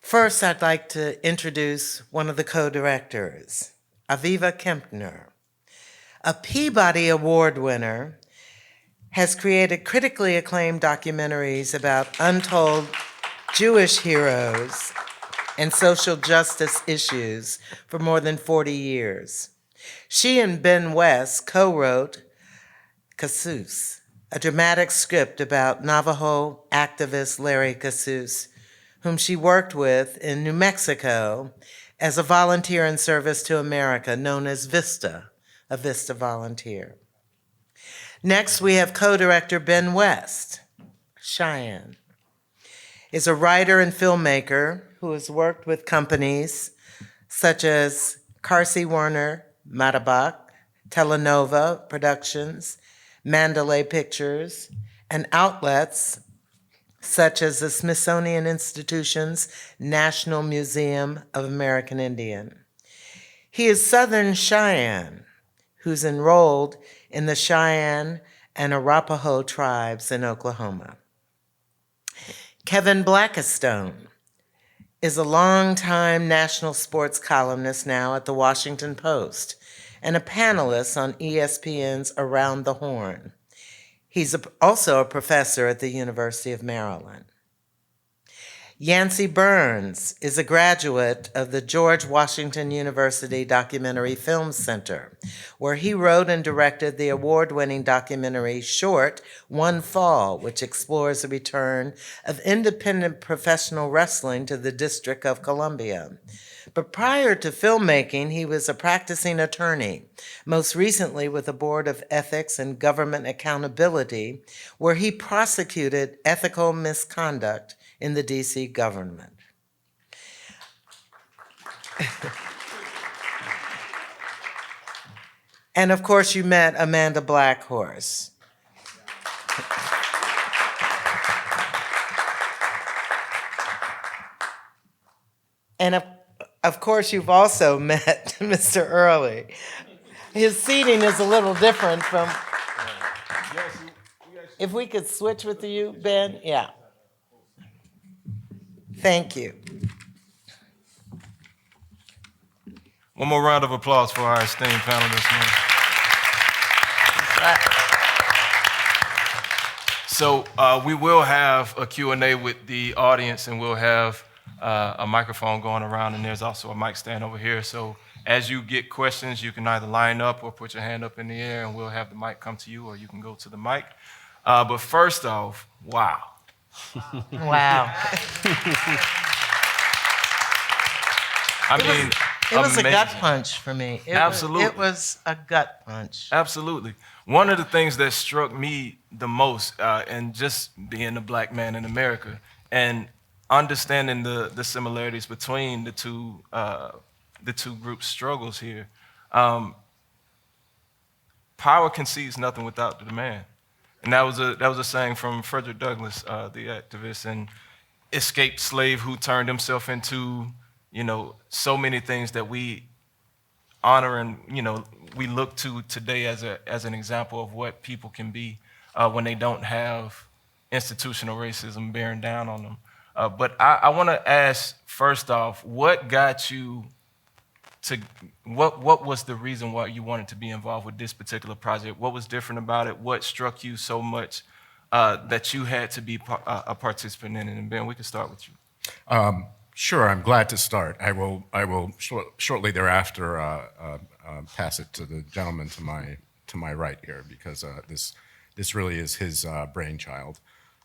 First, I'd like to introduce one of the co-directors, Aviva Kempner. A Peabody Award winner, has created critically acclaimed documentaries about untold Jewish heroes and social justice issues for more than 40 years. She and Ben West co-wrote Casus, a dramatic script about Navajo activist Larry Casus, whom she worked with in New Mexico as a volunteer in service to America, known as VISTA, a VISTA volunteer. Next, we have co-director Ben West. Cheyenne is a writer and filmmaker who has worked with companies such as Carsey Werner, Matabak, Telenova Productions, Mandalay Pictures, and outlets such as the Smithsonian Institution's National Museum of American Indian. He is Southern Cheyenne, who's enrolled in the Cheyenne and Arapaho tribes in Oklahoma. Kevin Blackistone is a longtime national sports columnist now at the Washington Post and a panelist on ESPN's Around the Horn. He's also a professor at the University of Maryland. Yancey Burns is a graduate of the George Washington University Documentary Film Center, where he wrote and directed the award-winning documentary short, One Fall, which explores the return of independent professional wrestling to the District of Columbia. But prior to filmmaking, he was a practicing attorney, most recently with the Board of Ethics and Government Accountability, where he prosecuted ethical misconduct in the DC government. And of course, you met Amanda Blackhorse. And of course, you've also met Mr. Early. His seating is a little different from, if we could switch with you, Ben, yeah. Thank you. One more round of applause for our esteemed panel this morning. So we will have a Q&A with the audience, and we'll have a microphone going around, and there's also a mic stand over here. So as you get questions, you can either line up or put your hand up in the air, and we'll have the mic come to you, or you can go to the mic. But first off, wow. Wow. It was a gut punch for me. Absolutely. It was a gut punch. Absolutely. One of the things that struck me the most, and just being a black man in America, and understanding the similarities between the two group struggles here, power concedes nothing without the man. And that was a saying from Frederick Douglass, the activist and escaped slave who turned himself into, so many things that we honor and, we look to today as an example of what people can be when they don't have institutional racism bearing down on them. But I want to ask, first off, what got you to, what was the reason why you wanted to be involved with this particular project? What was different about it? What struck you so much that you had to be a participant in it? And Ben, we can start with you. Sure, I'm glad to start. I will shortly thereafter pass it to the gentleman to my right here, because this really is his brainchild.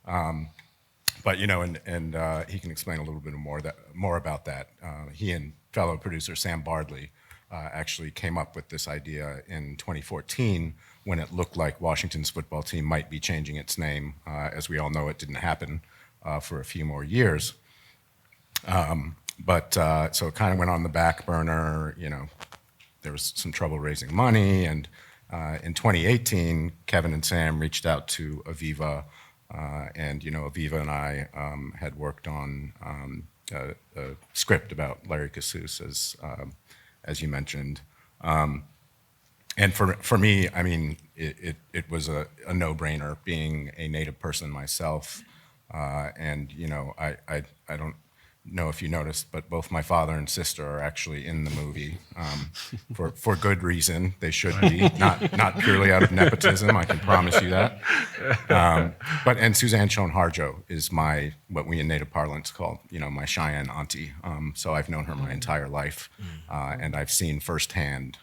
But he can explain a little bit more about that. He and fellow producer Sam Bardley actually came up with this idea in 2014 when it looked like Washington's football team might be changing its name. As we all know, it didn't happen for a few more years. So it kind of went on the back burner. There was some trouble raising money, and in 2018, Kevin and Sam reached out to Aviva, and Aviva and I had worked on a script about Larry Casus, as you mentioned, and for me, I mean, it was a no-brainer, being a Native person myself, and I don't know if you noticed, but both my father and sister are actually in the movie for good reason. They should be, not purely out of nepotism. I can promise you that. And Suzanne Schoen-Harjo is what we in native parlance call, my Cheyenne auntie. So I've known her my entire life, and I've seen firsthand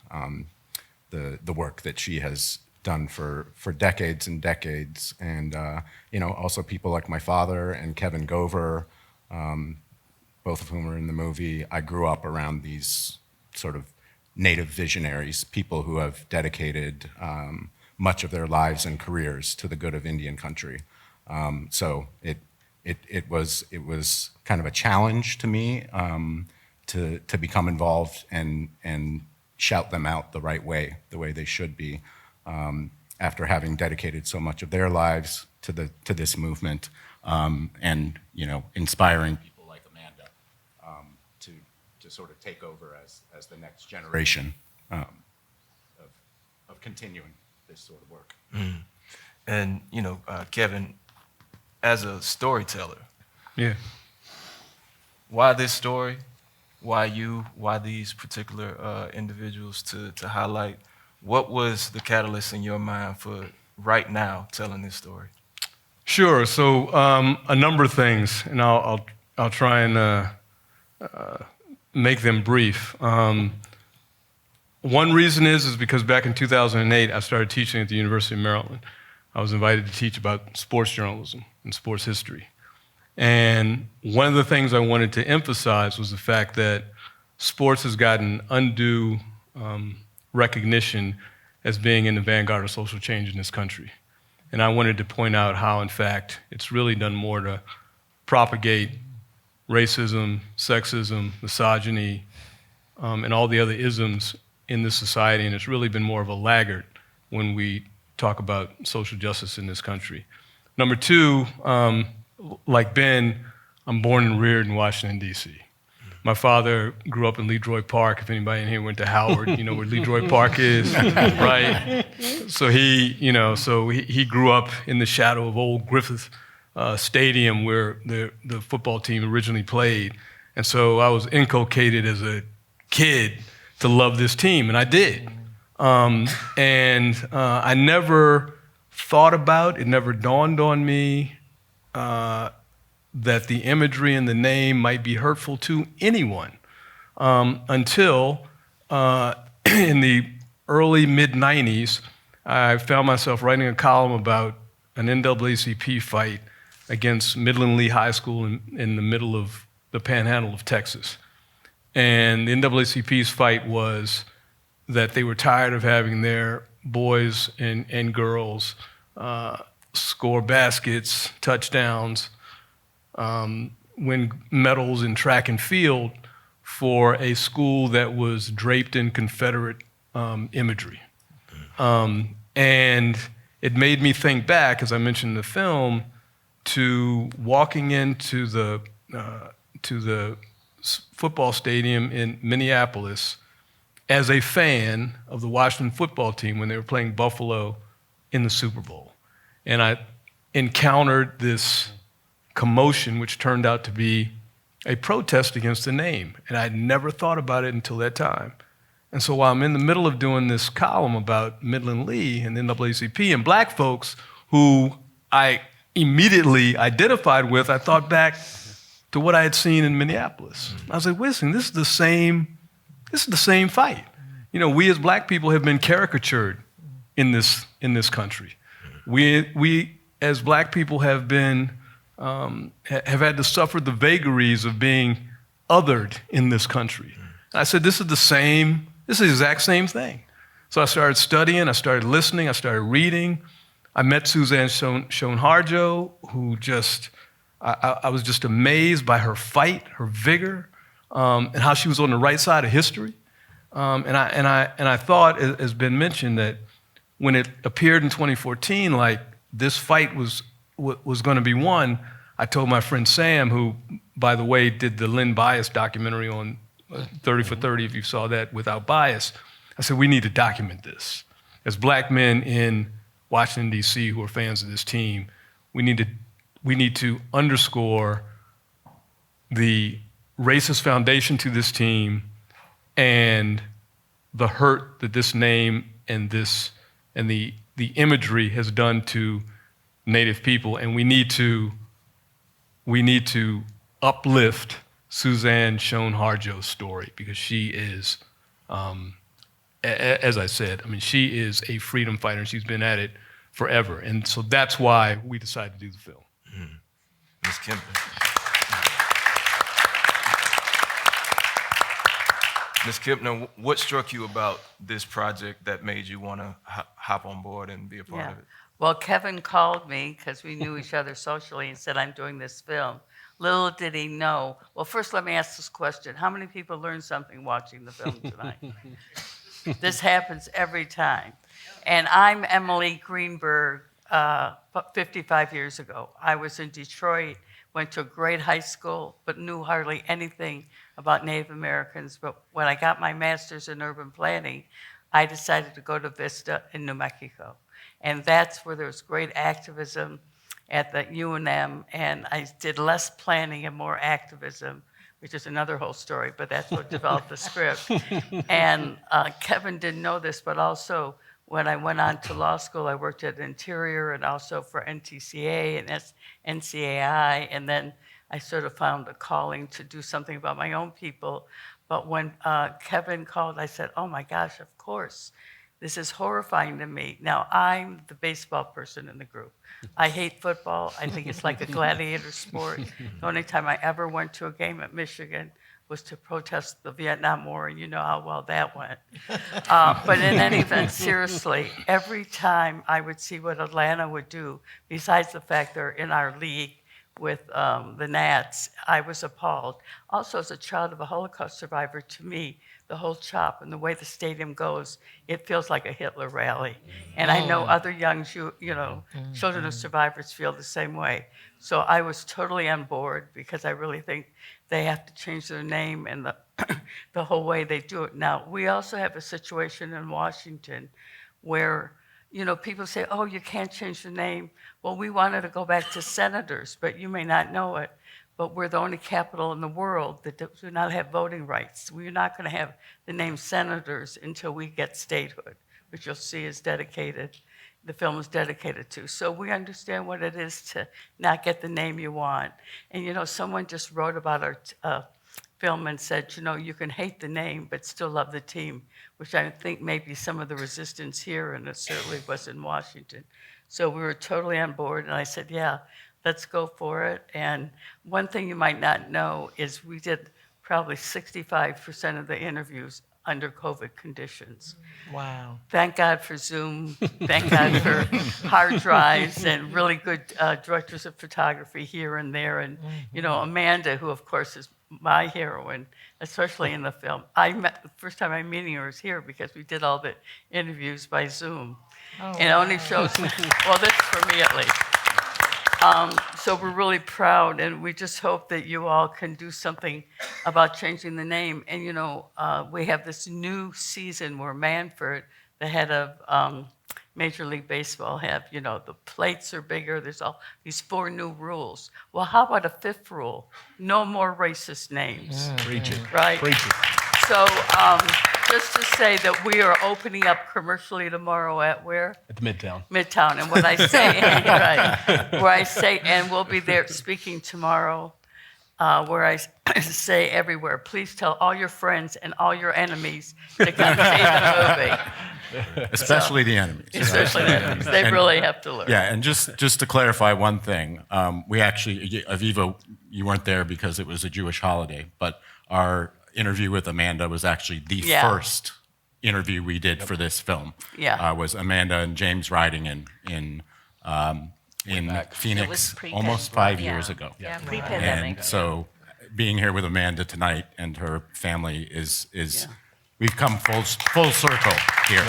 the work that she has done for decades and decades, and also people like my father and Kevin Gover, both of whom are in the movie. I grew up around these sort of native visionaries, people who have dedicated much of their lives and careers to the good of Indian country. So it was kind of a challenge to me to become involved and shout them out the right way, the way they should be, after having dedicated so much of their lives to this movement, and inspiring people like Amanda to sort of take over as the next generation of continuing this sort of work. And Kevin, as a storyteller, Yeah. why this story? Why you? Why these particular individuals to highlight? What was the catalyst in your mind for right now telling this story? Sure. So a number of things, and I'll try and make them brief. One reason is because back in 2008, I started teaching at the University of Maryland. I was invited to teach about sports journalism and sports history. And one of the things I wanted to emphasize was the fact that sports has gotten undue recognition as being in the vanguard of social change in this country. And I wanted to point out how, in fact, it's really done more to propagate racism, sexism, misogyny, and all the other isms in this society, and it's really been more of a laggard when we talk about social justice in this country. Number two, like Ben, I'm born and reared in Washington, D.C. My father grew up in Leroy Park. If anybody in here went to Howard, you know where Leroy Park is, right? So he grew up in the shadow of old Griffith Stadium where the football team originally played. And so I was inculcated as a kid to love this team, and I did. I never thought about, it never dawned on me that the imagery and the name might be hurtful to anyone until in the early mid-90s, I found myself writing a column about an NAACP fight against Midland Lee High School in the middle of the panhandle of Texas. And the NAACP's fight was that they were tired of having their boys and girls score baskets, touchdowns, win medals in track and field for a school that was draped in Confederate imagery. And it made me think back, as I mentioned in the film, to walking into the football stadium in Minneapolis as a fan of the Washington football team when they were playing Buffalo in the Super Bowl. And I encountered this commotion, which turned out to be a protest against the name. And I'd never thought about it until that time. And so while I'm in the middle of doing this column about Midland Lee and the NAACP and black folks who I immediately identified with, I thought back to what I had seen in Minneapolis. I was like, listen, this is the same fight. You know, we as black people have been caricatured in this country. We as black people have been have had to suffer the vagaries of being othered in this country. And I said, this is the exact same thing. So I started studying, I started listening, I started reading. I met Suzanne Schoen-Harjo, who I was just amazed by her fight, her vigor, and how she was on the right side of history. And I thought, as has been mentioned, that when it appeared in 2014, like this fight was going to be won, I told my friend Sam, who, by the way, did the Lynn Bias documentary on 30 for 30, if you saw that, Without Bias, I said, we need to document this. As black men in Washington, D.C., who are fans of this team, we need to underscore the racist foundation to this team and the hurt that this name and the imagery has done to Native people, and we need to uplift Suzanne Shown Harjo's story, because she is, as I said, I mean, she is a freedom fighter, and she's been at it forever. And so that's why we decided to do the film. Ms. Kempner. Ms. Kempner, what struck you about this project that made you want to hop on board and be a part of it? Well, Kevin called me because we knew each other socially and said, I'm doing this film. Little did he know. Well, first let me ask this question. How many people learned something watching the film tonight? This happens every time. And I'm Emily Greenberg, 55 years ago. I was in Detroit, went to a great high school, but knew hardly anything about Native Americans. But when I got my master's in urban planning, I decided to go to Vista in New Mexico. And that's where there was great activism at the UNM, and I did less planning and more activism, which is another whole story, but that's what developed the script. And Kevin didn't know this, but also when I went on to law school, I worked at Interior and also for NTCA and NCAI, and then I sort of found a calling to do something about my own people. But when Kevin called, I said, oh my gosh, of course. This is horrifying to me. Now, I'm the baseball person in the group. I hate football. I think it's like a gladiator sport. The only time I ever went to a game at Michigan was to protest the Vietnam War, and you know how well that went. But in any event, seriously, every time I would see what Atlanta would do, besides the fact they're in our league with the Nats, I was appalled. Also, as a child of a Holocaust survivor, to me, the whole CHOP and the way the stadium goes, it feels like a Hitler rally. And I know other young, children of survivors feel the same way. So I was totally on board, because I really think they have to change their name and the whole way they do it. Now, we also have a situation in Washington where, people say, oh, you can't change the name. Well, we wanted to go back to senators, but you may not know it, but we're the only capital in the world that do not have voting rights. We're not going to have the name senators until we get statehood, which you'll see is dedicated, the film is dedicated to. So we understand what it is to not get the name you want. And, someone just wrote about our film and said, you can hate the name, but still love the team, which I think may be some of the resistance here, and it certainly was in Washington. So we were totally on board, and I said, yeah, let's go for it. And one thing you might not know is we did probably 65% of the interviews under COVID conditions. Wow. Thank God for Zoom. Thank God for hard drives and really good directors of photography here and there. And, Amanda, who of course is my heroine, especially in the film. The first time I'm meeting her is here, because we did all the interviews by Zoom. Oh, and it only shows me, well, this for me at least. So we're really proud, and we just hope that you all can do something about changing the name. And, we have this new season where Manfred, the head of Major League Baseball, the plates are bigger. There's all these 4 new rules. Well, how about a 5th rule? No more racist names. Preach it. Right? Preach it. So just to say that we are opening up commercially tomorrow at where? At the Midtown. Midtown. And what I say, right, where I say, and we'll be there speaking tomorrow, where I say everywhere, please tell all your friends and all your enemies to come see the movie. Especially the enemies. Especially the enemies. They really have to learn. Yeah, and just to clarify one thing, we actually, Aviva, you weren't there because it was a Jewish holiday, but our interview with Amanda was actually the first interview we did for this film. Yeah. Was Amanda and James riding in Phoenix almost 5 years ago. Yeah, pre-pandemic. And so being here with Amanda tonight and her family is we've come full circle here.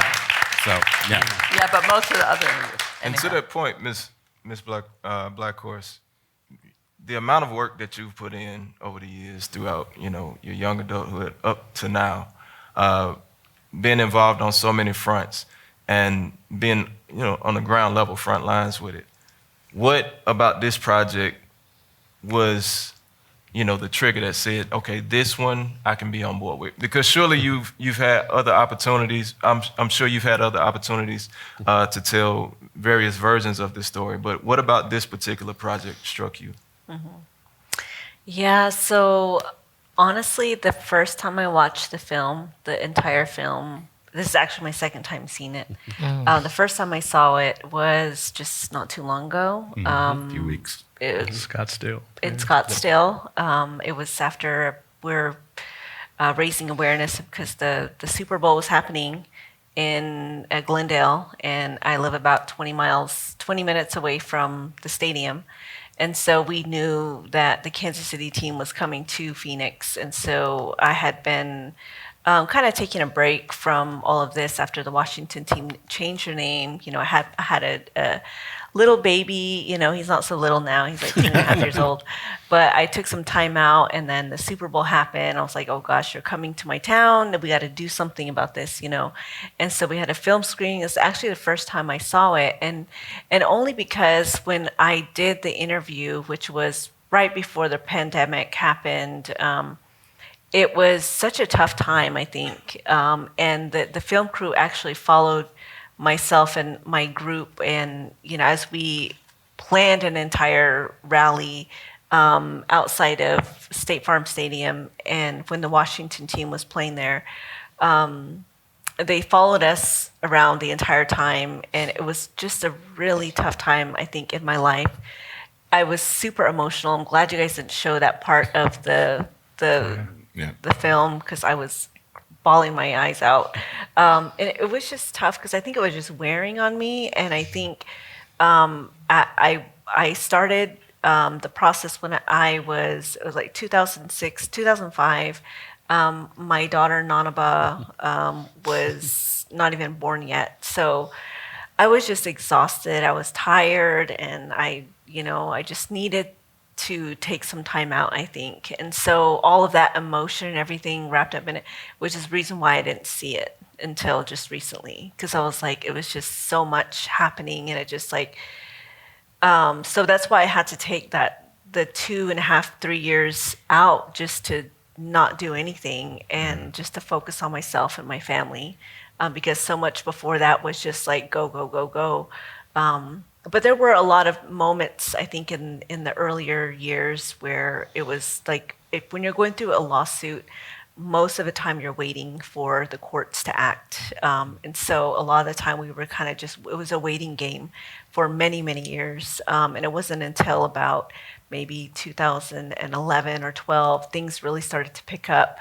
So, yeah. Yeah, but most of the other interviews. And to that point, Ms. Blackhorse, the amount of work that you've put in over the years throughout, your young adulthood up to now, being involved on so many fronts and being, on the ground level, front lines with it. What about this project was the trigger that said, okay, this one I can be on board with? Because surely you've had other opportunities. I'm sure you've had other opportunities to tell various versions of this story. But what about this particular project struck you? Yeah, so honestly, the first time I watched the film, the entire film, this is actually my second time seeing it. The first time I saw it was just not too long ago. A few weeks. It was Scottsdale. in Scottsdale. It was after we're raising awareness because the Super Bowl was happening in Glendale, and I live about 20 minutes away from the stadium. And so we knew that the Kansas City team was coming to Phoenix. And so I had been kind of taking a break from all of this after the Washington team changed their name. I had a little baby. He's not so little now. He's like 2.5 years old. But I took some time out, and then the Super Bowl happened. I was like, oh gosh, you're coming to my town. We got to do something about this, And so we had a film screening. It's actually the first time I saw it, and only because when I did the interview, which was right before the pandemic happened, it was such a tough time, I think. And the film crew actually followed myself and my group, and as we planned an entire rally outside of State Farm Stadium, and when the Washington team was playing there, they followed us around the entire time, and it was just a really tough time, I think, in my life. I was super emotional. I'm glad you guys didn't show that part of the film, because I was bawling my eyes out. And it was just tough because I think it was just wearing on me, and I think I started the process when it was like 2006, 2005. My daughter Nanaba was not even born yet, so I was just exhausted. I was tired, and I just needed to take some time out, I think. And so all of that emotion and everything wrapped up in it, which is the reason why I didn't see it until just recently, because I was like, it was just so much happening, and it just like, so that's why I had to take the 2.5, 3 years out just to not do anything and just to focus on myself and my family, because so much before that was just like go, go, go, go. But there were a lot of moments, I think, in the earlier years where it was like, when you're going through a lawsuit, most of the time you're waiting for the courts to act. And so a lot of the time we were kind of it was a waiting game for many, many years. And it wasn't until about maybe 2011 or 12, things really started to pick up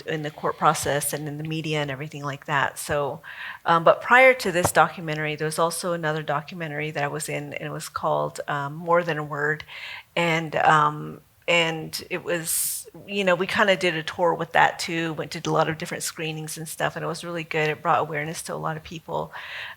in the court process and in the media and everything like that. So, but prior to this documentary, there was also another documentary that I was in, and it was called More Than a Word. And it was, we kind of did a tour with that too, went to a lot of different screenings and stuff, and it was really good. It brought awareness to a lot of people.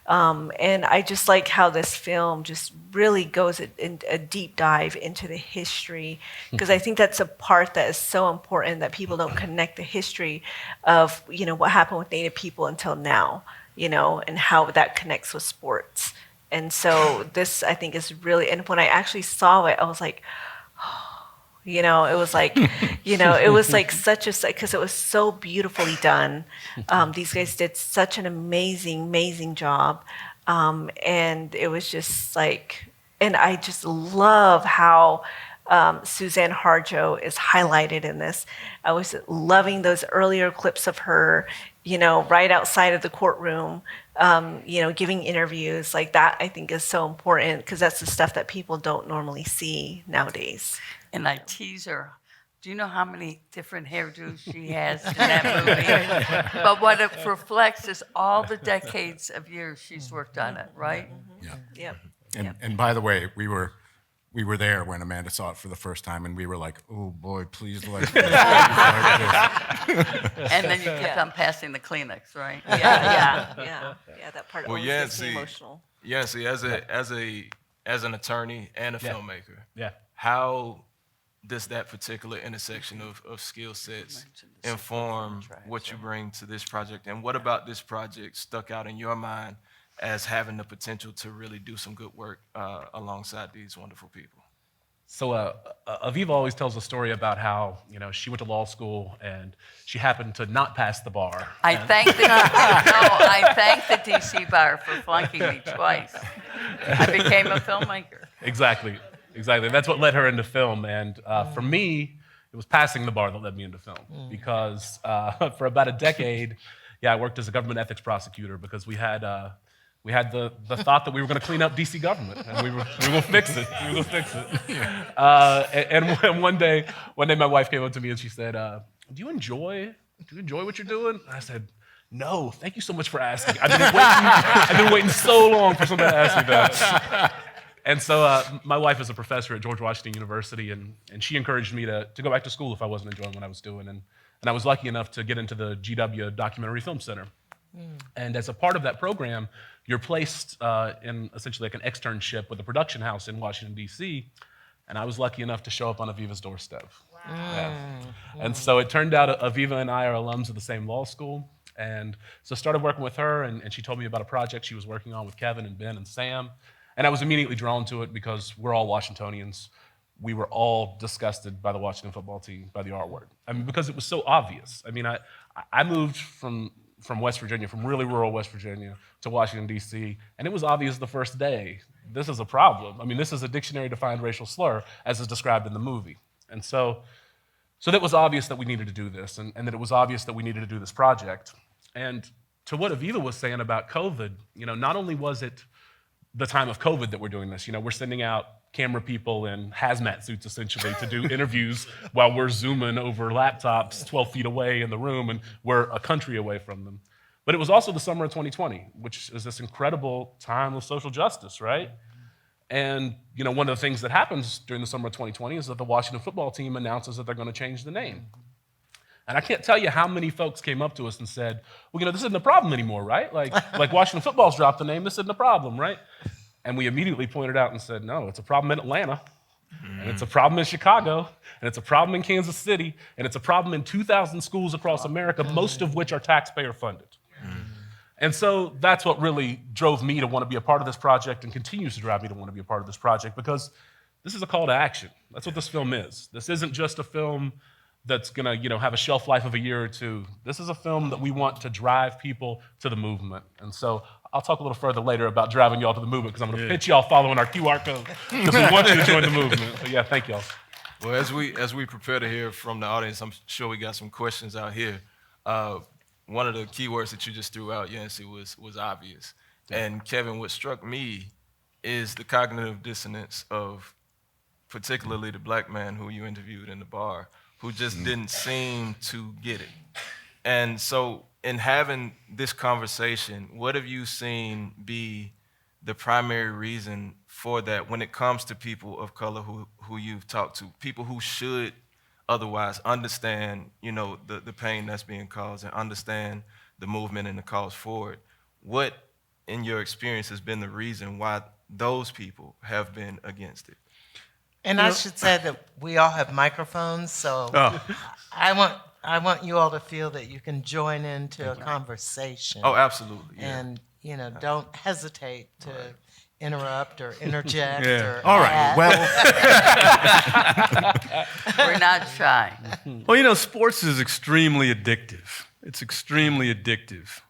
And I just like how this film just really goes in a deep dive into the history, because I think that's a part that is so important, that people don't connect the history of, what happened with Native people until now, and how that connects with sports. And so this, I think, is really, and when I actually saw it, I was like, it was like, it was like such a, because it was so beautifully done. These guys did such an amazing, amazing job. And it was just like, and I just love how Suzanne Harjo is highlighted in this. I was loving those earlier clips of her, right outside of the courtroom, giving interviews like that. I think is so important, because that's the stuff that people don't normally see nowadays. And I tease her. Do you know how many different hairdos she has in that movie? But what it reflects is all the decades of years she's worked on it, right? Yeah. Yep. And by the way, we were there when Amanda saw it for the first time, and we were like, "Oh boy, please like this." And then you kept on passing the Kleenex, right? Yeah. That part Well, always yeah, gets me see, emotional. Yeah, see, as an attorney and a filmmaker, Yeah. how does that particular intersection of skill sets inform what you bring to this project? And what about this project stuck out in your mind as having the potential to really do some good work alongside these wonderful people? Aviva always tells a story about how, she went to law school and she happened to not pass the bar. I thank the DC bar for flunking me twice. I became a filmmaker. Exactly. That's what led her into film. And for me, it was passing the bar that led me into film. Because for about a decade, I worked as a government ethics prosecutor because we had the thought that we were going to clean up DC government and we were going to fix it. And one day my wife came up to me and she said, do you enjoy what you're doing? And I said, no, thank you so much for asking. I've been waiting so long for somebody to ask me that. And so my wife is a professor at George Washington University, and she encouraged me to go back to school if I wasn't enjoying what I was doing. And I was lucky enough to get into the GW Documentary Film Center. And as a part of that program, you're placed in essentially like an externship with a production house in Washington, D.C., and I was lucky enough to show up on Aviva's doorstep. Wow. Yeah. And so it turned out Aviva and I are alums of the same law school, and so I started working with her, and she told me about a project she was working on with Kevin and Ben and Sam, and I was immediately drawn to it because we're all Washingtonians. We were all disgusted by the Washington football team, by the R word. I mean, because it was so obvious. I mean, I moved from West Virginia, from really rural West Virginia to Washington, D.C., and it was obvious the first day, this is a problem. I mean, this is a dictionary-defined racial slur, as is described in the movie. And so that was obvious that we needed to do this, and that it was obvious that we needed to do this project. And to what Aviva was saying about COVID, not only was it the time of COVID that we're doing this, we're sending out camera people in hazmat suits, essentially, to do interviews while we're Zooming over laptops 12 feet away in the room, and we're a country away from them. But it was also the summer of 2020, which is this incredible time of social justice, right? And one of the things that happens during the summer of 2020 is that the Washington football team announces that they're going to change the name. And I can't tell you how many folks came up to us and said, well, this isn't a problem anymore, right? Like Washington football's dropped the name, this isn't a problem, right? And we immediately pointed out and said, no, it's a problem in Atlanta, and it's a problem in Chicago, and it's a problem in Kansas City, and it's a problem in 2,000 schools across America, most of which are taxpayer funded. And so that's what really drove me to want to be a part of this project and continues to drive me to want to be a part of this project, because this is a call to action. That's what this film is. This isn't just a film that's going to, have a shelf life of a year or two. This is a film that we want to drive people to the movement. And so I'll talk a little further later about driving y'all to the movement, because I'm going to pitch y'all following our QR code, because we want you to join the movement. So yeah, thank y'all. Well, as we prepare to hear from the audience, I'm sure we got some questions out here. One of the key words that you just threw out, Yancey, was obvious. Yeah. And Kevin, what struck me is the cognitive dissonance of particularly the black man who you interviewed in the bar, who just didn't seem to get it. And so in having this conversation, what have you seen be the primary reason for that when it comes to people of color who you've talked to, people who should otherwise understand, the pain that's being caused and understand the movement and the cause for it? What, in your experience, has been the reason why those people have been against it? And I should say that we all have microphones, so I want you all to feel that you can join into a conversation. Oh, absolutely. Yeah. And, don't hesitate to interrupt or interject or all right. Well, We're not shy. Well, sports is extremely addictive. It's extremely addictive.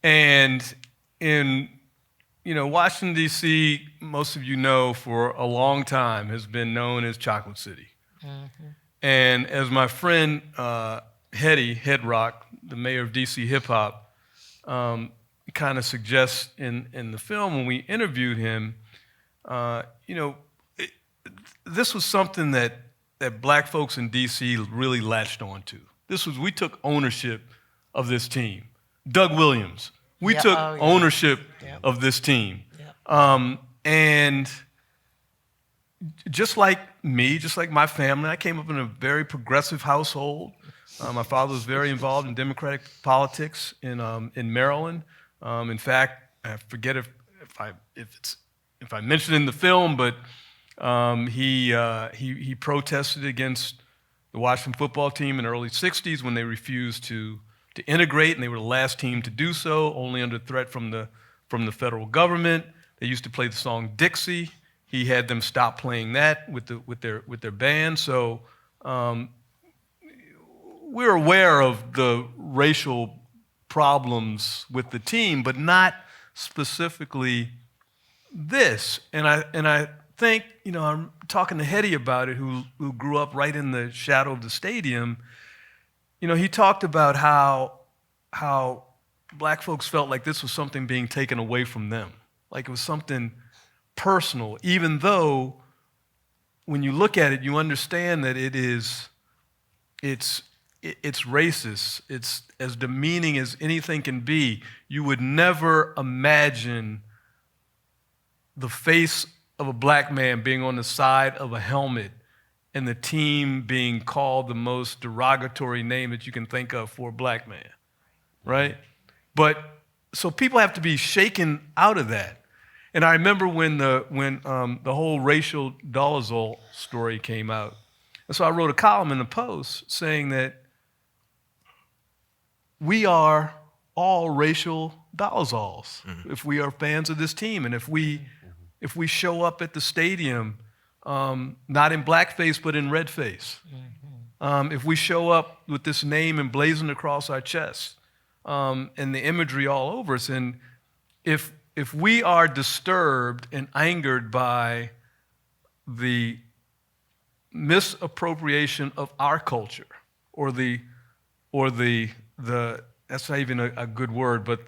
And in Washington, D.C., most of you know, for a long time has been known as Chocolate City. Mm-hmm. And as my friend Head Rock, the mayor of D.C. hip hop, kind of suggests in the film when we interviewed him, this was something that black folks in D.C. really latched onto. We took ownership of this team. Doug Williams, we took ownership of this team. Yep. And just like me, just like my family, I came up in a very progressive household. My father was very involved in Democratic politics in Maryland. In fact, I forget if I mentioned it in the film, but he protested against the Washington football team in the early '60s when they refused to integrate, and they were the last team to do so, only under threat from the federal government. They used to play the song Dixie. he had them stop playing that with their band. So we're aware of the racial problems with the team, but not specifically this. And I think, I'm talking to Hetty about it, who grew up right in the shadow of the stadium. He talked about how black folks felt like this was something being taken away from them, like it was something personal, even though when you look at it, you understand that it's racist. It's as demeaning as anything can be. You would never imagine the face of a black man being on the side of a helmet and the team being called the most derogatory name that you can think of for a black man, right? But so people have to be shaken out of that. And I remember when the whole racial dolezal story came out. And so I wrote a column in the Post saying that we are all racial dolezals if we are fans of this team, and if we show up at the stadium not in blackface but in red face, if we show up with this name emblazoned across our chests, and the imagery all over us, and if we are disturbed and angered by the misappropriation of our culture, or the that's not even a good word, but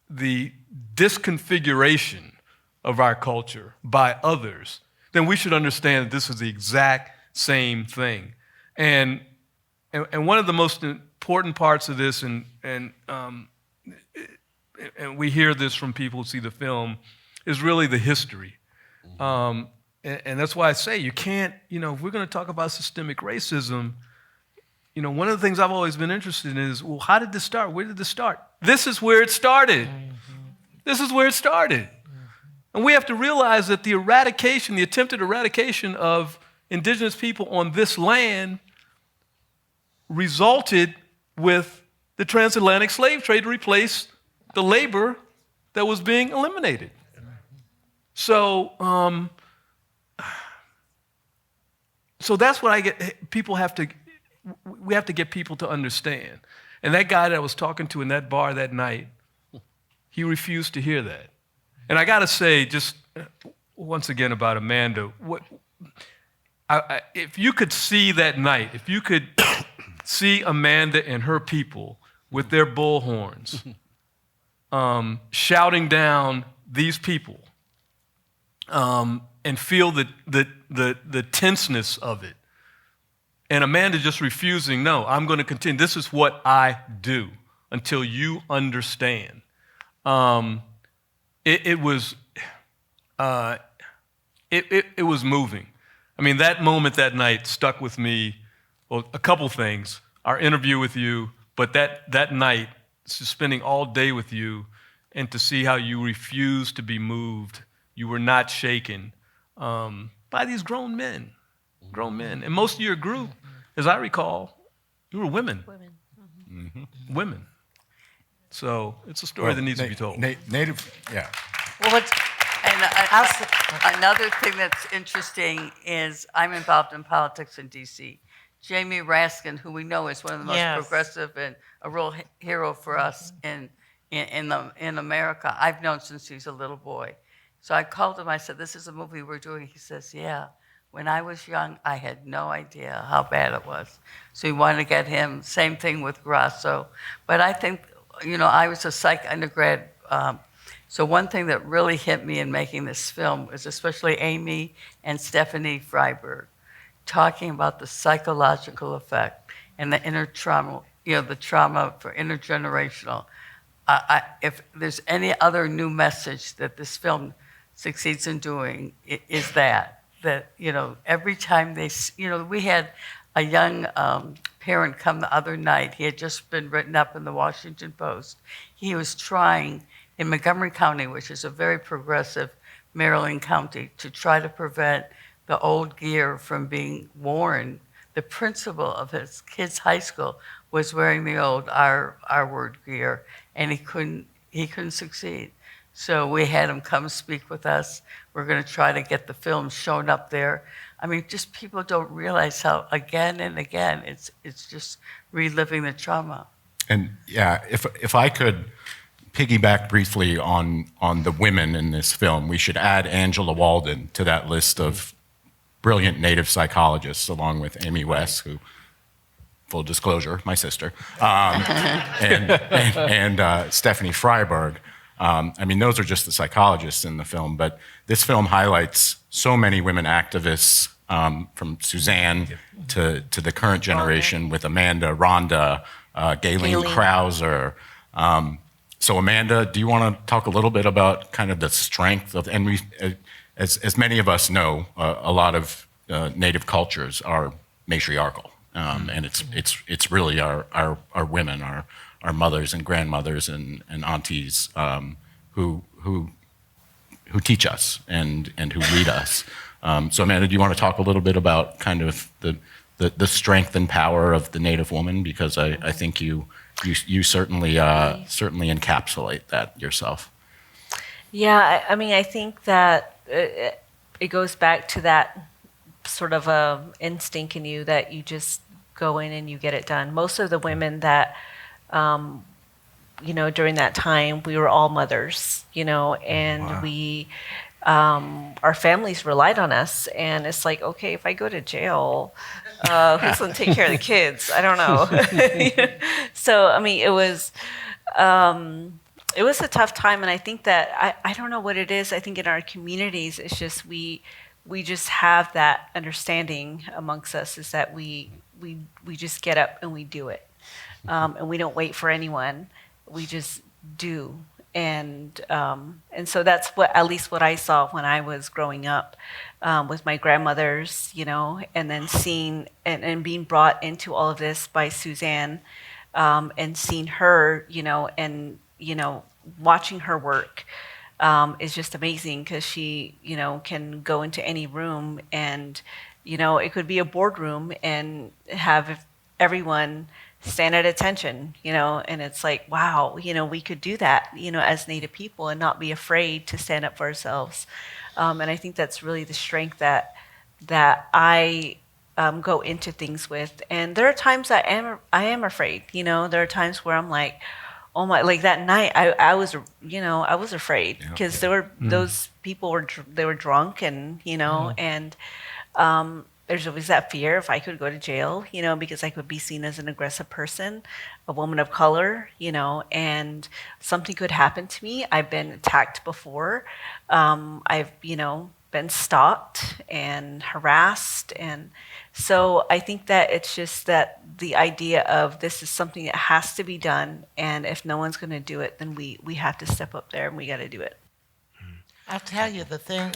the disconfiguration of our culture by others, then we should understand that this is the exact same thing. And one of the most important parts of this, and we hear this from people who see the film, is really the history. And that's why I say you can't, if we're going to talk about systemic racism, one of the things I've always been interested in is, well, how did this start? Where did this start? This is where it started. This is where it started. And we have to realize that the attempted eradication of indigenous people on this land resulted with the transatlantic slave trade to replace the labor that was being eliminated. So that's what we have to get people to understand. And that guy that I was talking to in that bar that night, he refused to hear that. And I got to say, just once again about Amanda, if you could see that night, if you could see Amanda and her people with their bullhorns shouting down these people, and feel the tenseness of it, and Amanda just refusing, no, I'm going to continue. This is what I do until you understand. It was moving. I mean, that moment that night stuck with me. Well, a couple things. Our interview with you, but that night, spending all day with you, and to see how you refused to be moved. You were not shaken by these grown men. And most of your group, as I recall, you were women. Women. So it's a story that needs to be told. Native, yeah. Well, another thing that's interesting is I'm involved in politics in D.C. Jamie Raskin, who we know is one of the most progressive and a real hero for us in America, I've known since he's a little boy. So I called him, I said, this is a movie we're doing. He says, yeah. When I was young, I had no idea how bad it was. So we wanted to get him, same thing with Grasso. But I think, I was a psych undergrad. So one thing that really hit me in making this film was especially Amy and Stephanie Freiberg talking about the psychological effect and the inner trauma, the trauma for intergenerational. If there's any other new message that this film succeeds in doing, is that every time we had a young parent come the other night. He had just been written up in the Washington Post. He was trying in Montgomery County, which is a very progressive Maryland county, to try to prevent the old gear from being worn. The principal of his kid's high school was wearing the old R word gear, and he couldn't succeed. So we had him come speak with us. We're going to try to get the film shown up there. I mean, just people don't realize how again and again it's just reliving the trauma. And yeah, if I could piggyback briefly on the women in this film, we should add Angela Walden to that list of brilliant Native psychologists, along with Amy West, who, full disclosure, my sister, and Stephanie Freiberg. I mean, those are just the psychologists in the film, but this film highlights so many women activists, from Suzanne to the current generation with Amanda, Rhonda, Gayleen Krauser. So Amanda, do you want to talk a little bit about kind of the strength of, and we, as many of us know, a lot of Native cultures are matriarchal, and it's really our women, our mothers and grandmothers and aunties, who teach us and who lead us. So Amanda, do you want to talk a little bit about kind of the strength and power of the Native woman? Because I think you certainly encapsulate that yourself. Yeah, I mean, I think that it goes back to that sort of instinct in you that you just go in and you get it done. Most of the women that, during that time, we were all mothers, and Wow. we, our families relied on us. And it's like, okay, if I go to jail, who's going to take care of the kids? I don't know. So, I mean, it was a tough time. And I think that, I don't know what it is. I think in our communities, it's just we just have that understanding amongst us, is that we just get up and we do it. And we don't wait for anyone. We just do. And so that's at least what I saw when I was growing up, with my grandmothers, and then seeing and being brought into all of this by Suzanne, and seeing her, and watching her work is just amazing, because she, can go into any room and, it could be a boardroom and have everyone stand at attention, and it's like, wow, we could do that, as Native people, and not be afraid to stand up for ourselves. And I think that's really the strength that I go into things with. And there are times I am afraid, there are times where I'm like, oh my, like that night, I was afraid, because there were those people they were drunk, and, and, there's always that fear if I could go to jail, because I could be seen as an aggressive person, a woman of color, and something could happen to me. I've been attacked before. I've, been stalked and harassed. And so I think that it's just that the idea of this is something that has to be done. And if no one's going to do it, then we have to step up there and we got to do it. I'll tell you the thing.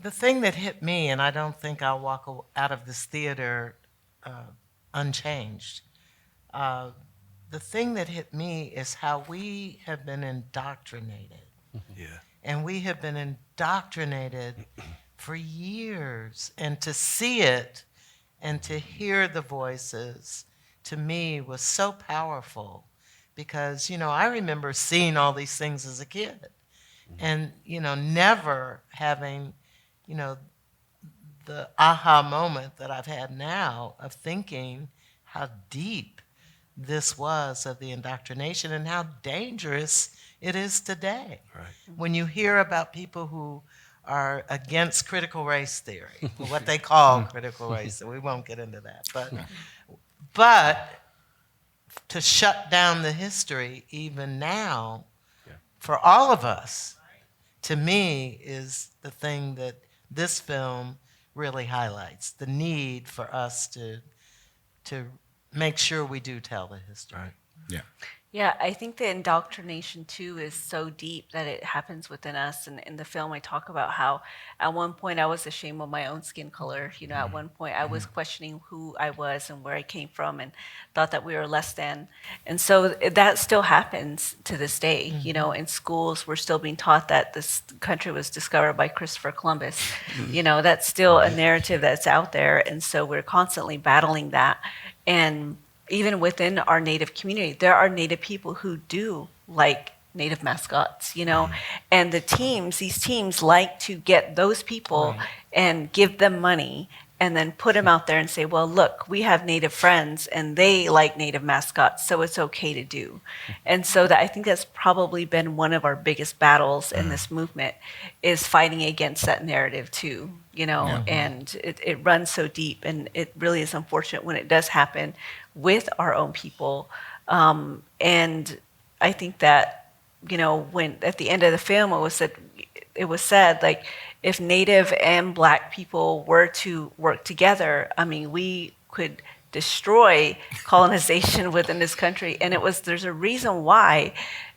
The thing that hit me, and I don't think I'll walk out of this theater unchanged. The thing that hit me is how we have been indoctrinated. Yeah. And we have been indoctrinated for years. And to see it and to hear the voices, to me, was so powerful. Because, I remember seeing all these things as a kid. And, never having, the aha moment that I've had now of thinking how deep this was of the indoctrination and how dangerous it is today. Right. When you hear about people who are against critical race theory, or what they call critical race, and we won't get into that, but to shut down the history even now, for all of us, to me, is the thing that this film really highlights, the need for us to make sure we do tell the history. Right. Yeah. Yeah, I think the indoctrination too is so deep that it happens within us. And in the film, I talk about how at one point I was ashamed of my own skin color. At one point I was questioning who I was and where I came from, and thought that we were less than. And so that still happens to this day. In schools, we're still being taught that this country was discovered by Christopher Columbus. That's still a narrative that's out there. And so we're constantly battling that. And even within our Native community, there are Native people who do like Native mascots, and these teams like to get those people and give them money and then put them out there and say, well, look, we have Native friends and they like Native mascots, so it's okay to do. And so I think that's probably been one of our biggest battles in this movement, is fighting against that narrative too, and it runs so deep, and it really is unfortunate when it does happen with our own people. And I think that, when at the end of the film it was said, like, if Native and Black people were to work together, I mean, we could destroy colonization within this country. And there's a reason why,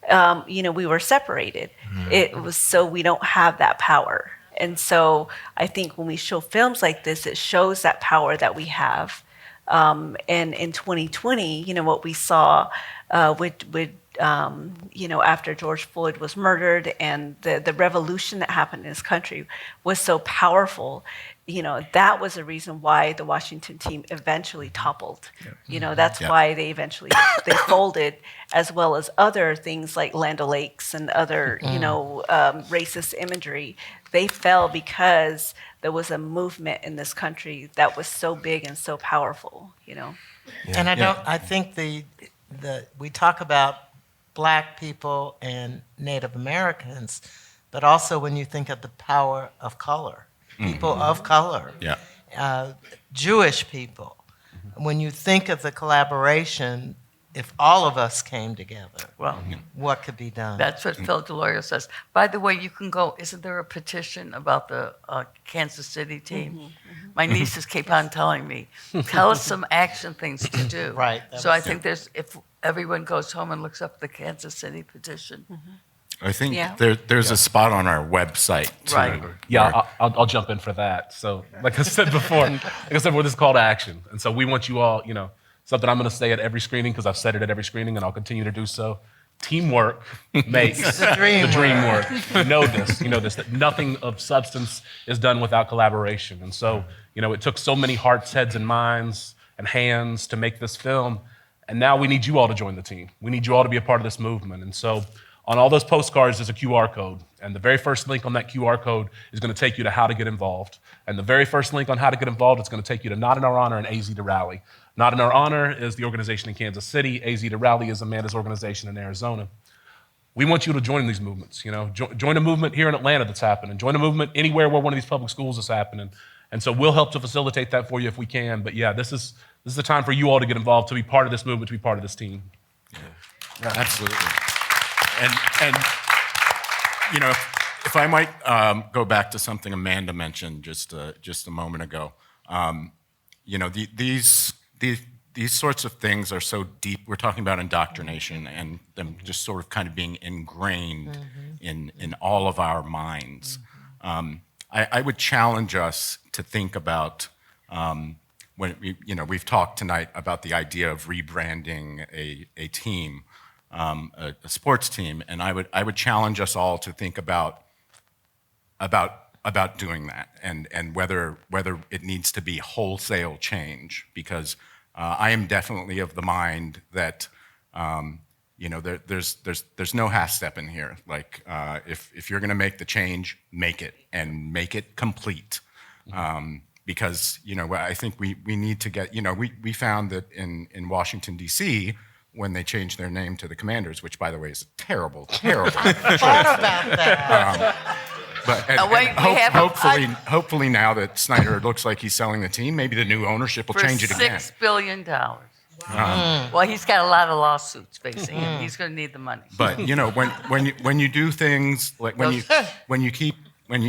we were separated. It was so we don't have that power. And so I think when we show films like this, it shows that power that we have. And in 2020, what we saw after George Floyd was murdered, and the revolution that happened in this country was so powerful. That was the reason why the Washington team eventually toppled. That's why they folded, as well as other things like Land O'Lakes and other, racist imagery. They fell because there was a movement in this country that was so big and so powerful. And I think we talk about Black people and Native Americans, but also when you think of the power of color, people of color, Jewish people, when you think of the collaboration, if all of us came together, what could be done? That's what Phil DeLoria says. By the way, you can go, isn't there a petition about the Kansas City team? My nieces keep on telling me, tell us some action things to do. Right. So I think if everyone goes home and looks up the Kansas City petition. I think there's a spot on our website too. Right. Yeah, I'll jump in for that. So, like I said before, this is a call to action. And so we want you all, something I'm going to say at every screening, because I've said it at every screening and I'll continue to do so. Teamwork makes the dream work. You know this, that nothing of substance is done without collaboration. And so, it took so many hearts, heads, and minds and hands to make this film. And now we need you all to join the team. We need you all to be a part of this movement. And so on all those postcards, there's a QR code. And the very first link on that QR code is going to take you to how to get involved. And the very first link on how to get involved is going to take you to Not in Our Honor and AZ to Rally. Not in Our Honor is the organization in Kansas City. AZ to Rally is Amanda's organization in Arizona. We want you to join these movements. Join a movement here in Atlanta that's happening. Join a movement anywhere where one of these public schools is happening. And so we'll help to facilitate that for you if we can. But yeah, this is the time for you all to get involved, to be part of this movement, to be part of this team. Yeah, absolutely. And if I might go back to something Amanda mentioned just a moment ago, these sorts of things are so deep. We're talking about indoctrination and them just sort of kind of being ingrained in all of our minds. I would challenge us to think about when we've talked tonight about the idea of rebranding a team, a sports team, and I would challenge us all to think about doing that and whether it needs to be wholesale change, because I am definitely of the mind that there's no half step in here. Like if you're going to make the change, make it and make it complete. Because I think we need to get we found that in Washington D.C. when they changed their name to the Commanders, which by the way is a terrible I thought about that. But hopefully now that Snyder looks like he's selling the team, maybe the new ownership will change it again. $6 billion. Well, he's got a lot of lawsuits facing him. He's going to need the money. But when you do things like when you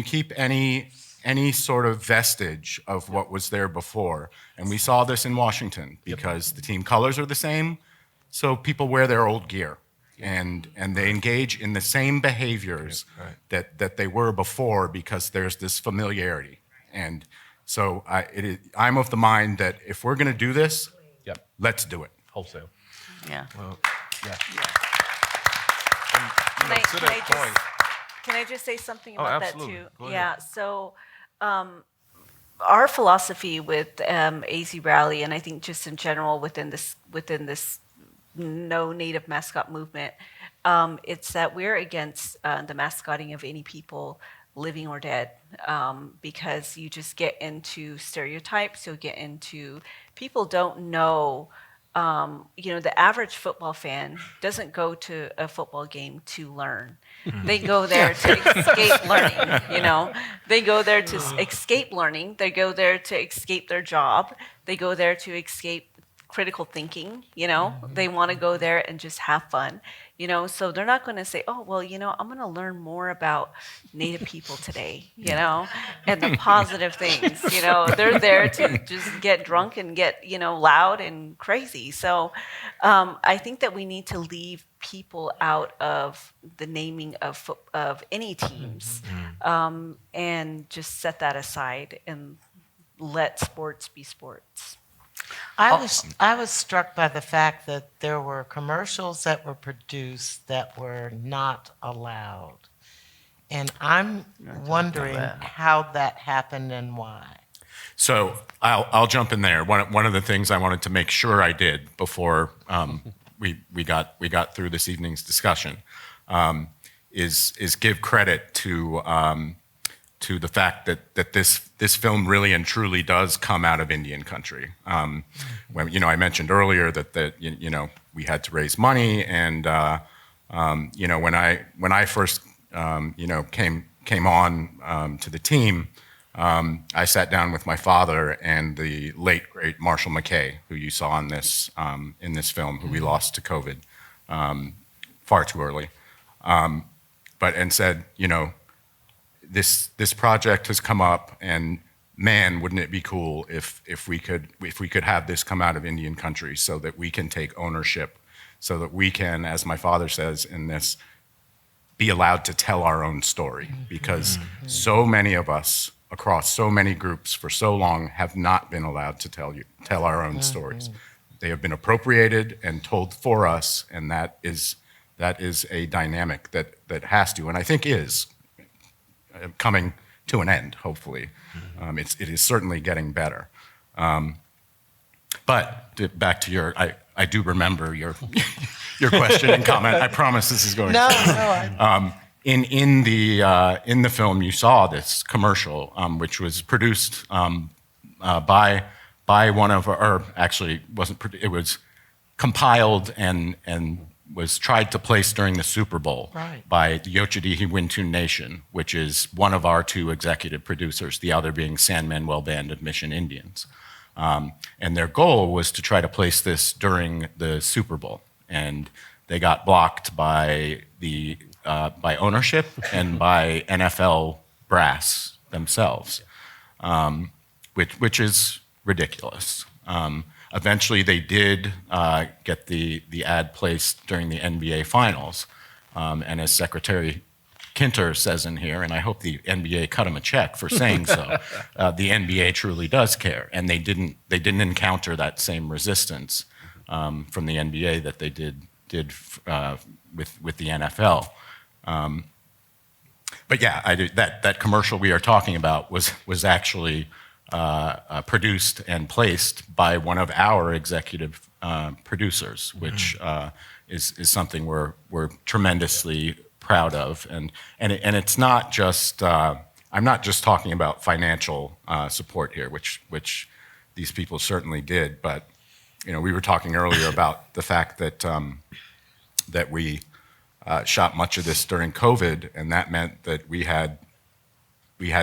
keep any sort of vestige of what was there before, and we saw this in Washington because the team colors are the same, so people wear their old gear. And they engage in the same behaviors that they were before because there's this familiarity. And so I'm of the mind that if we're going to do this, let's do it. Wholesale. Yeah. Well, Can I just say something about that absolutely. too? Go ahead. Yeah. So our philosophy with AZ Rally, and I think just in general within this no native mascot movement, it's that we're against the mascotting of any people, living or dead, because you just get into stereotypes. You'll get into people don't know. The average football fan doesn't go to a football game to learn. They go there to escape learning. They go there to escape learning. They go there to escape their job. They go there to escape critical thinking. They want to go there and just have fun. So they're not going to say, oh, well, I'm going to learn more about Native people today, and the positive things. They're there to just get drunk and get, loud and crazy. So I think that we need to leave people out of the naming of any teams, and just set that aside and let sports be sports. I was struck by the fact that there were commercials that were produced that were not allowed. And I'm wondering how that happened and why. So I'll jump in there. One of the things I wanted to make sure I did before we got through this evening's discussion is give credit to the fact that this film really and truly does come out of Indian country. When I mentioned earlier that we had to raise money, and when I first came on to the team, I sat down with my father and the late great Marshall McKay, who you saw in this film, who we lost to COVID far too early, and said, this project has come up, and man, wouldn't it be cool if we could have this come out of Indian country, so that we can take ownership, so that we can, as my father says in this, be allowed to tell our own story, because so many of us across so many groups for so long have not been allowed to tell our own stories. They have been appropriated and told for us, and that is a dynamic that has to, and I think is coming to an end, hopefully. It is certainly getting better. But back to I do remember your question and comment. I promise this is going. No. In the film, you saw this commercial, which was produced by one of our, actually wasn't. It was compiled and was tried to place during the Super Bowl by the Yochidi Wintun Nation, which is one of our two executive producers, the other being San Manuel Band of Mission Indians. And their goal was to try to place this during the Super Bowl. And they got blocked by by ownership and by NFL brass themselves, which is ridiculous. Eventually, they did get the ad placed during the NBA Finals, and as Secretary Kinter says in here, and I hope the NBA cut him a check for saying so, the NBA truly does care, and they didn't encounter that same resistance from the NBA that they did with the NFL. But yeah, that commercial we are talking about was actually produced and placed by one of our executive producers, which is something we're tremendously proud of, and it's not just I'm not just talking about financial support here, which these people certainly did, but we were talking earlier about the fact that we shot much of this during COVID, and that meant that we had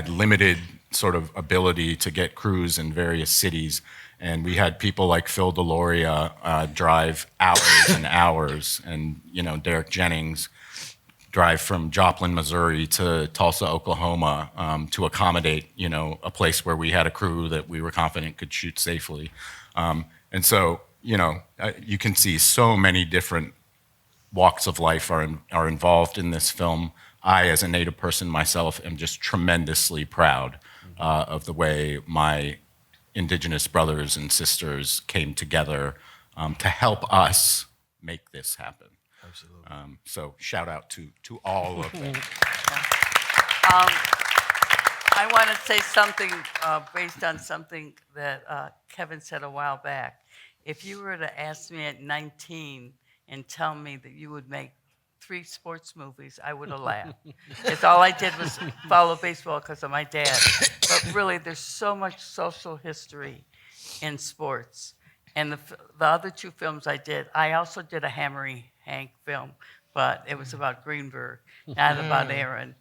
limited sort of ability to get crews in various cities, and we had people like Phil Deloria drive hours and hours, and Derek Jennings drive from Joplin, Missouri to Tulsa, Oklahoma to accommodate a place where we had a crew that we were confident could shoot safely. And so you can see so many different walks of life are involved in this film. I, as a Native person myself, am just tremendously proud of the way my Indigenous brothers and sisters came together to help us make this happen. Absolutely. So shout out to all of them. I want to say something based on something that Kevin said a while back. If you were to ask me at 19 and tell me that you would make 3 sports movies, I would have laughed. It's all I did was follow baseball because of my dad. But really, there's so much social history in sports. And the other 2 films I did, I also did a Hammery Hank film, but it was about Greenberg, not about Aaron.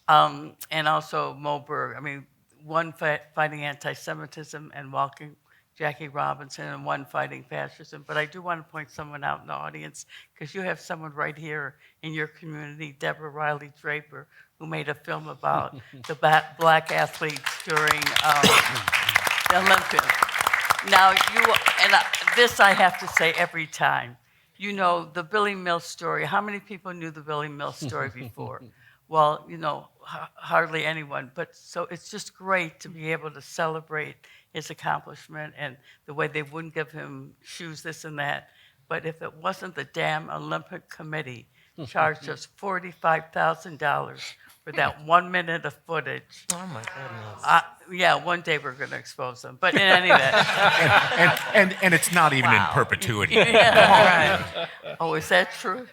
And also Moberg. I mean, one fighting anti-Semitism and walking Jackie Robinson, and one fighting fascism. But I do want to point someone out in the audience, because you have someone right here in your community, Deborah Riley Draper, who made a film about the black athletes during the Olympics. Now, this I have to say every time. You know, the Billy Mills story. How many people knew the Billy Mills story before? Well, you know, hardly anyone. But so it's just great to be able to celebrate his accomplishment and the way they wouldn't give him shoes, this and that. But if it wasn't the damn Olympic Committee charged us $45,000 for that 1 minute of footage. Oh my goodness. Yeah, one day we're going to expose them. But in any event. And it's not even in perpetuity. Yeah, right. Oh, is that true?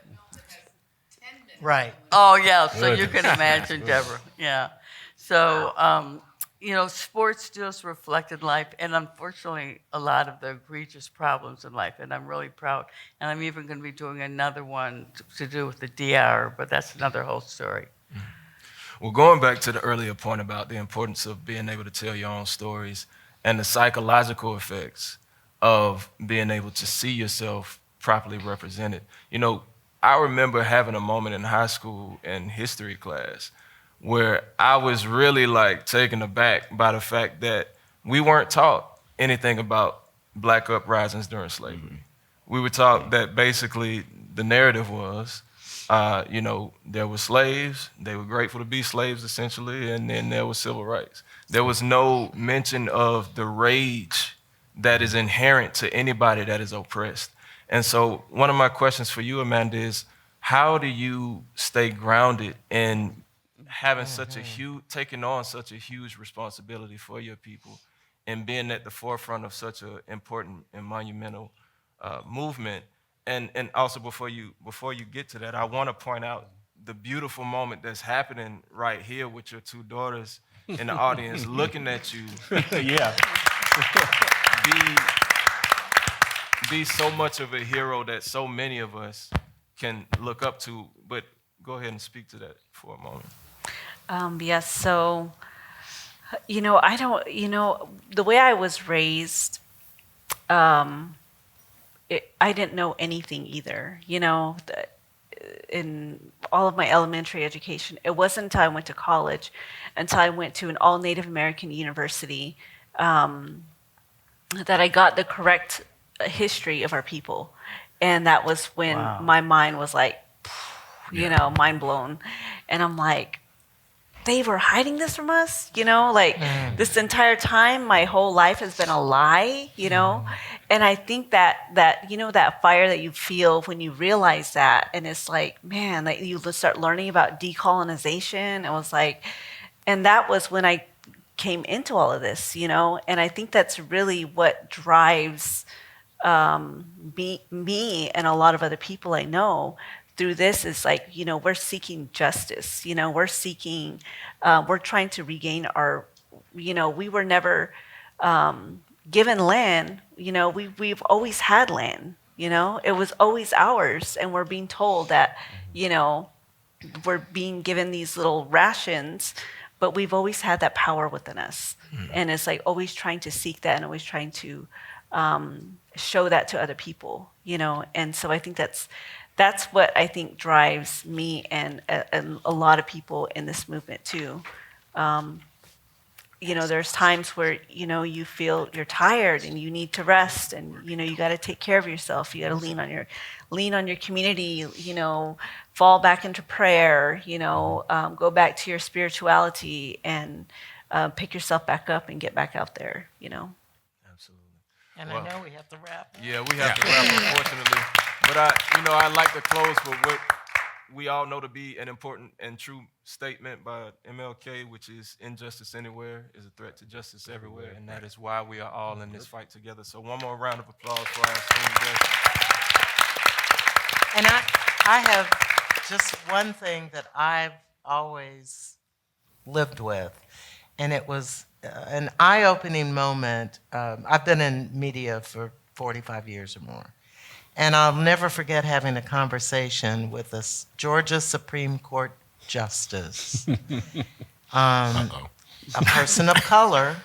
Right. Oh, yeah. So you can imagine, Deborah. Yeah. So, you know, sports does reflect in life, and unfortunately, a lot of the egregious problems in life. And I'm really proud. And I'm even going to be doing another one to do with the DR, but that's another whole story. Well, going back to the earlier point about the importance of being able to tell your own stories and the psychological effects of being able to see yourself properly represented. You know, I remember having a moment in high school in history class where I was really like taken aback by the fact that we weren't taught anything about black uprisings during slavery. We were taught that basically the narrative was, you know, there were slaves, they were grateful to be slaves essentially, and then there was civil rights. There was no mention of the rage that is inherent to anybody that is oppressed. And so one of my questions for you, Amanda, is how do you stay grounded in having such a taking on such a huge responsibility for your people and being at the forefront of such an important and monumental movement? And also before you get to that, I want to point out the beautiful moment that's happening right here with your 2 daughters in the audience looking at you. Yeah. Be so much of a hero that so many of us can look up to. But go ahead and speak to that for a moment. Yes, so, you know, the way I was raised, I didn't know anything either, you know, in all of my elementary education. It wasn't until I went to college, until I went to an all Native American university, that I got the correct history of our people. And that was when my mind was like, you know, mind blown. And I'm like, they were hiding this from us, you know, like this entire time, my whole life has been a lie, you know. And I think that you know, that fire that you feel when you realize that, and it's like, man, like you start learning about decolonization. It was like, and that was when I came into all of this, you know. And I think that's really what drives me and a lot of other people I know through this, is like, you know, we're seeking justice, you know, we're trying to regain our, you know, we were never given land, you know, we've always had land, you know, it was always ours, and we're being told that, you know, we're being given these little rations, but we've always had that power within us. And it's like always trying to seek that and always trying to show that to other people, you know. And so I think that's what I think drives me and a lot of people in this movement too. You know, there's times where, you know, you feel you're tired and you need to rest, and, you know, you got to take care of yourself. You got to lean on your community, you know, fall back into prayer, you know, go back to your spirituality and pick yourself back up and get back out there, you know. Absolutely. And I know we have to wrap. Yeah, we have to wrap, unfortunately. But I like to close with we all know to be an important and true statement by MLK, which is injustice anywhere is a threat to justice everywhere, and that is why we are all in this fight together. So one more round of applause for our esteemed guest. And I have just one thing that I've always lived with, and it was an eye-opening moment. I've been in media for 45 years or more, and I'll never forget having a conversation with a Georgia Supreme Court justice, a person of color,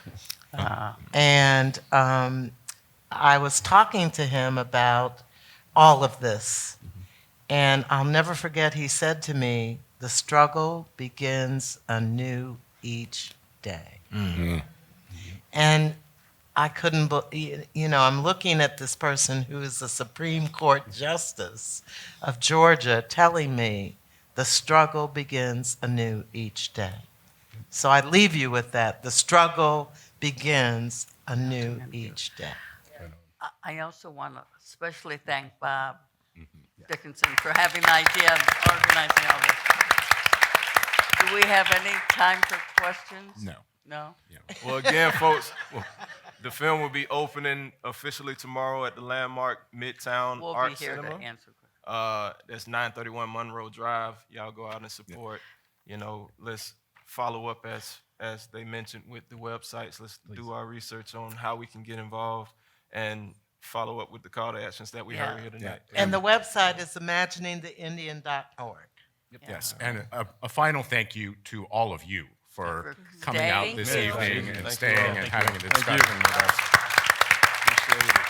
and I was talking to him about all of this. And I'll never forget, he said to me, the struggle begins anew each day. And I couldn't, I'm looking at this person who is the Supreme Court Justice of Georgia telling me the struggle begins anew each day. So I leave you with that. The struggle begins anew each day. I also want to especially thank Bob Dickinson for having the idea of organizing all this. Do we have any time for questions? No. No? Well, again, folks, the film will be opening officially tomorrow at the landmark Midtown We'll Art be here Cinema. to answer questions. That's 931 Monroe Drive. Y'all go out and support. Let's follow up as they mentioned with the websites. Let's do our research on how we can get involved and follow up with the call to actions that we heard here tonight. And the website is imaginingtheindian.org. Yes, and a final thank you to all of you for coming out staying. this Yeah, evening thank and you. staying Thank and you. having a discussion with us. Appreciate it.